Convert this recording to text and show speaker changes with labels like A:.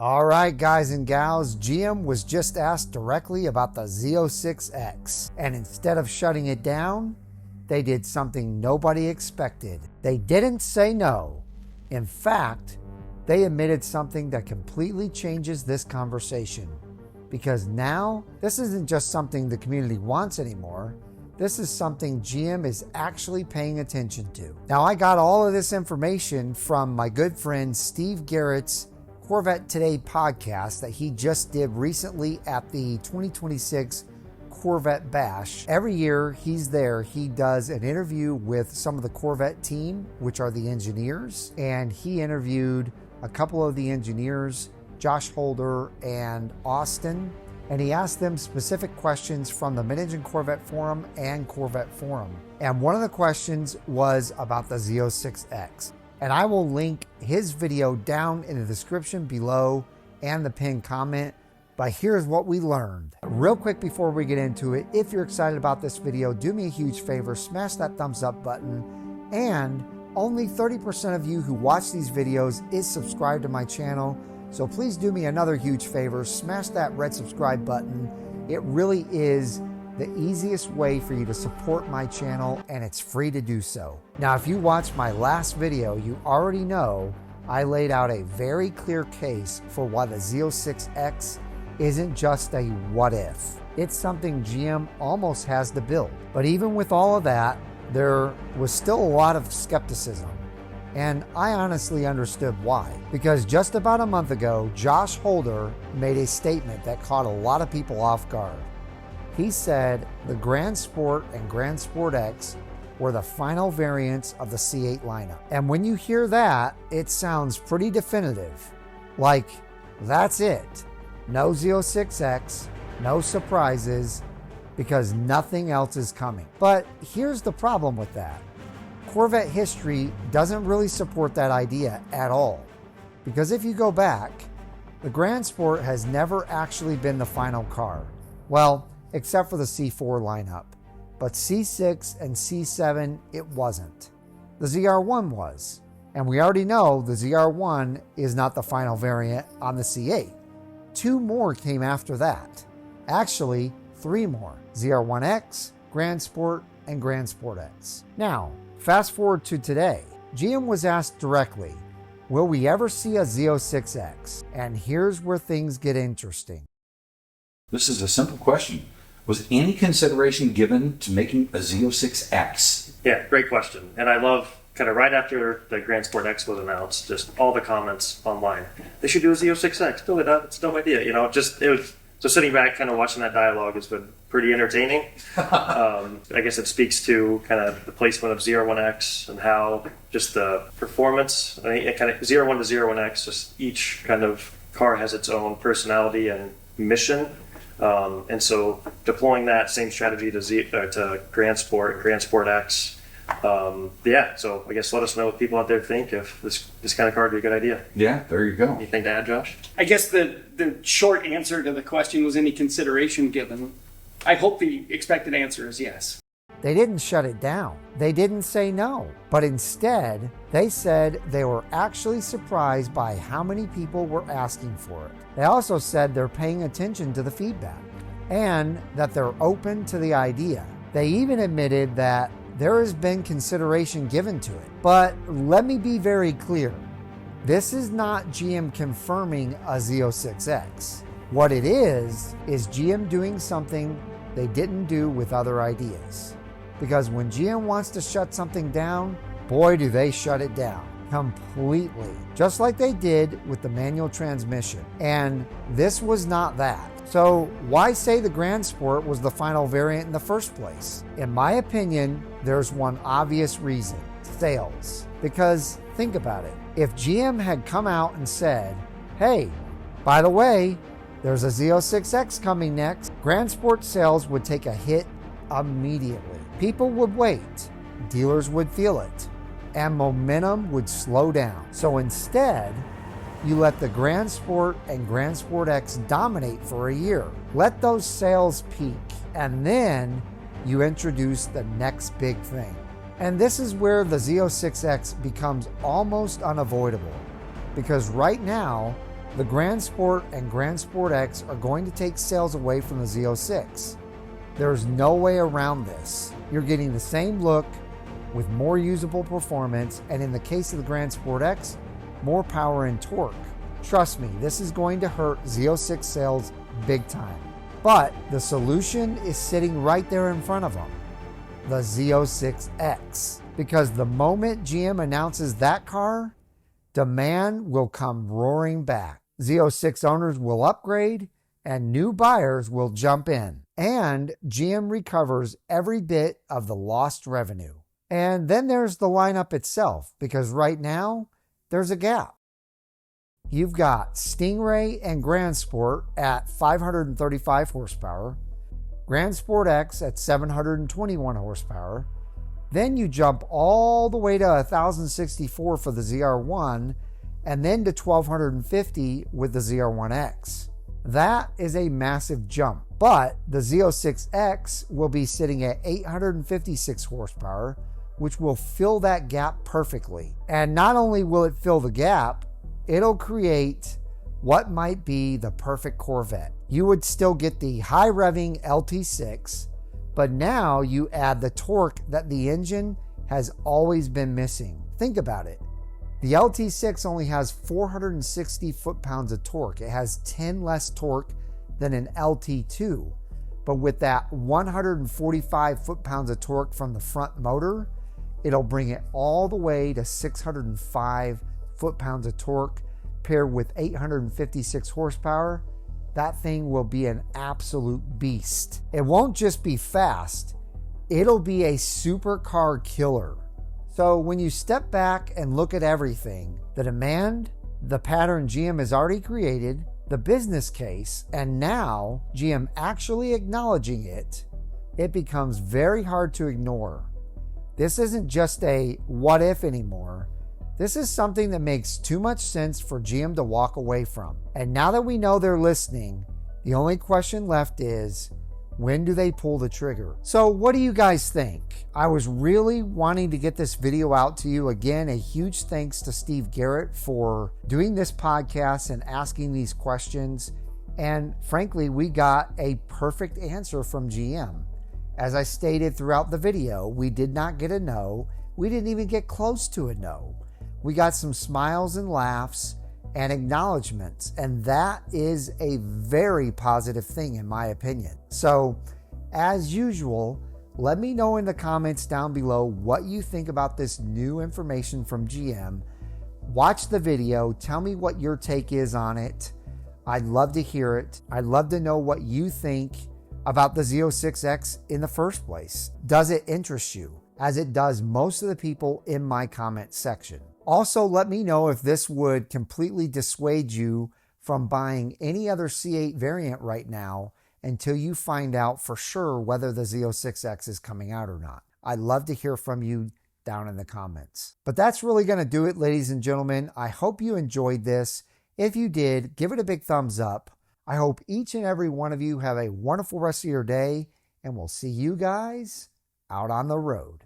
A: All right, guys and gals, GM was just asked directly about the Z06X, and instead of shutting it down, they did something nobody expected. They didn't say no. In fact, they admitted something that completely changes this conversation. Because now, this isn't just something the community wants anymore. This is something GM is actually paying attention to. Now, I got all of this information from my good friend Steve Garrett's Corvette Today podcast that he just did recently at the 2026 Corvette Bash. Every year he's there, he does an interview with some of the Corvette team, which are the engineers, and he interviewed a couple of the engineers, Josh Holder and Austin, and he asked them specific questions from the Mid-Engine Corvette Forum and Corvette Forum. And one of the questions was about the Z06X. And I will link his video down in the description below and the pinned comment. But here's what we learned. Real quick before we get into it, if you're excited about this video, do me a huge favor, smash that thumbs up button. And only 30% of you who watch these videos is subscribed to my channel. So please do me another huge favor, smash that red subscribe button. It really is the easiest way for you to support my channel, and it's free to do so. Now, if you watched my last video, you already know I laid out a very clear case for why the Z06X isn't just a what if. It's something GM almost has to build. But even with all of that, there was still a lot of skepticism. And I honestly understood why. Because just about a month ago, Josh Holder made a statement that caught a lot of people off guard. He said the Grand Sport and Grand Sport X were the final variants of the C8 lineup. And when you hear that, it sounds pretty definitive. Like, that's it. No Z06X, no surprises, because nothing else is coming. But here's the problem with that. Corvette history doesn't really support that idea at all. Because if you go back, the Grand Sport has never actually been the final car. Well, except for the C4 lineup. But C6 and C7, it wasn't. The ZR1 was. And we already know the ZR1 is not the final variant on the C8. 2 more came after that. Actually, 3 more. ZR1X, Grand Sport, and Grand Sport X. Now, fast forward to today. GM was asked directly, will we ever see a Z06X? And here's where things get interesting.
B: This is a simple question. Was any consideration given to making a Z06X?
C: Yeah, great question. And I love kind of right after the Grand Sport X was announced, just all the comments online. They should do a Z06X. Build it up. It's a dumb idea. You know, so sitting back, kind of watching that dialogue has been pretty entertaining. I guess it speaks to kind of the placement of ZR1X and how just the performance, I mean, kind of ZR1 to ZR1X, just each kind of car has its own personality and mission. And so deploying that same strategy to Grand Sport and Grand Sport X, so I guess let us know what people out there think if this kind of car would be a good idea.
B: Yeah, there you go.
C: Anything to add, Josh?
D: I guess the short answer to the question was any consideration given. I hope the expected answer is yes.
A: They didn't shut it down. They didn't say no. But instead, they said they were actually surprised by how many people were asking for it. They also said they're paying attention to the feedback and that they're open to the idea. They even admitted that there has been consideration given to it. But let me be very clear. This is not GM confirming a Z06X. What it is GM doing something they didn't do with other ideas. Because when GM wants to shut something down, boy, do they shut it down completely. Just like they did with the manual transmission. And this was not that. So why say the Grand Sport was the final variant in the first place? In my opinion, there's one obvious reason: sales. Because think about it. If GM had come out and said, hey, by the way, there's a Z06X coming next, Grand Sport sales would take a hit immediately. People would wait, dealers would feel it, and momentum would slow down. So instead, you let the Grand Sport and Grand Sport X dominate for a year. Let those sales peak, and then you introduce the next big thing. And this is where the Z06X becomes almost unavoidable. Because right now, The Grand Sport and Grand Sport X are going to take sales away from the Z06. There's no way around this. You're getting the same look with more usable performance, and in the case of the Grand Sport X, more power and torque. Trust me, this is going to hurt Z06 sales big time. But the solution is sitting right there in front of them, the Z06X. Because the moment GM announces that car, demand will come roaring back. Z06 owners will upgrade and new buyers will jump in. And GM recovers every bit of the lost revenue. And then there's the lineup itself, because right now there's a gap. You've got Stingray and Grand Sport at 535 horsepower, Grand Sport X at 721 horsepower. Then you jump all the way to 1064 for the ZR1, and then to 1250 with the ZR1X. That is a massive jump, but the Z06X will be sitting at 856 horsepower, which will fill that gap perfectly. And not only will it fill the gap, it'll create what might be the perfect Corvette. You would still get the high revving LT6, but now you add the torque that the engine has always been missing. Think about it. The LT6 only has 460 foot-pounds of torque. It has 10 less torque than an LT2. But with that 145 foot-pounds of torque from the front motor, it'll bring it all the way to 605 foot-pounds of torque paired with 856 horsepower. That thing will be an absolute beast. It won't just be fast, it'll be a supercar killer. So when you step back and look at everything, the demand, the pattern GM has already created, the business case, and now GM actually acknowledging it, it becomes very hard to ignore. This isn't just a what if anymore. This is something that makes too much sense for GM to walk away from. And now that we know they're listening, the only question left is, when do they pull the trigger? So what do you guys think? I was really wanting to get this video out to you. Again, a huge thanks to Steve Garrett for doing this podcast and asking these questions. And frankly, we got a perfect answer from GM. As I stated throughout the video, we did not get a no. We didn't even get close to a no. We got some smiles and laughs and acknowledgments, and that is a very positive thing in my opinion. So, as usual, let me know in the comments down below what you think about this new information from GM. Watch the video, tell me what your take is on it. I'd love to hear it. I'd love to know what you think about the Z06X in the first place. Does it interest you, as it does most of the people in my comment section? Also, let me know if this would completely dissuade you from buying any other C8 variant right now until you find out for sure whether the Z06X is coming out or not. I'd love to hear from you down in the comments. But that's really going to do it, ladies and gentlemen. I hope you enjoyed this. If you did, give it a big thumbs up. I hope each and every one of you have a wonderful rest of your day, and we'll see you guys out on the road.